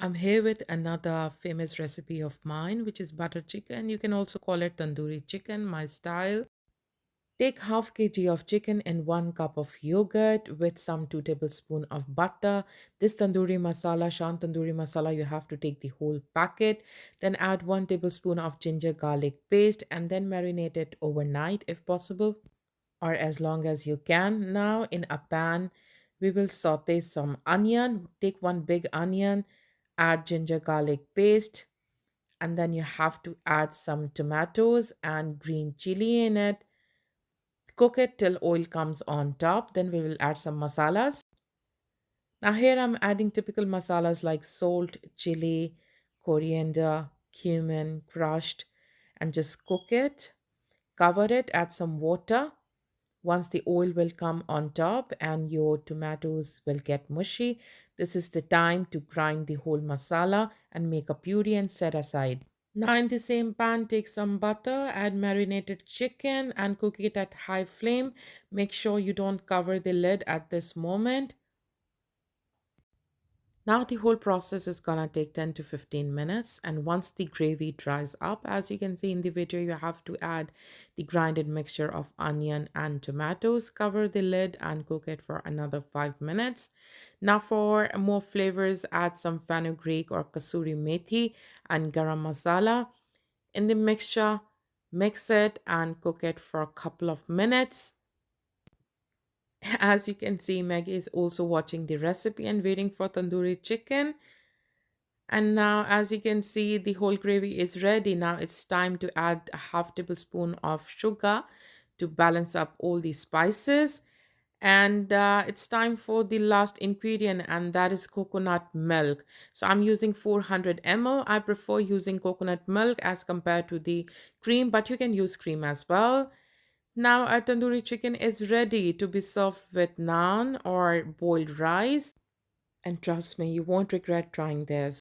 I'm here with another famous recipe of mine, which is butter chicken. You can also call it tandoori chicken, my style. Take half kg of chicken and 1 cup of yogurt with some 2 tablespoons of butter. This tandoori masala, shan tandoori masala, you have to take the whole packet. Then add 1 tablespoon of ginger garlic paste and then marinate it overnight if possible, or as long as you can. Now, in a pan, we will saute some onion. Take one big onion, add ginger garlic paste, and then you have to add some tomatoes and green chili in it. Cook it till oil comes on top. Then we will add some masalas. Now, here I'm adding typical masalas like salt, chili, coriander, cumin, crushed, and just cook it. Cover it, add some water. Once the oil will come on top and your tomatoes will get mushy, this is the time to grind the whole masala and make a puree and set aside. Now, in the same pan, take some butter, add marinated chicken, and cook it at high flame. Make sure you don't cover the lid at this moment. Now the whole process is gonna take 10 to 15 minutes, and once the gravy dries up, as you can see in the video, you have to add the grinded mixture of onion and tomatoes. Cover the lid and cook it for another 5 minutes. Now for more flavors, add some fenugreek or kasuri methi and garam masala in the mixture. Mix it and cook it for a couple of minutes. As you can see, Maggie is also watching the recipe and waiting for tandoori chicken. And now, as you can see, the whole gravy is ready. Now it's time to add a half tablespoon of sugar to balance up all the spices. And it's time for the last ingredient, and that is coconut milk. So I'm using 400 ml. I prefer using coconut milk as compared to the cream, but you can use cream as well. Now, a tandoori chicken is ready to be served with naan or boiled rice. And trust me, you won't regret trying this.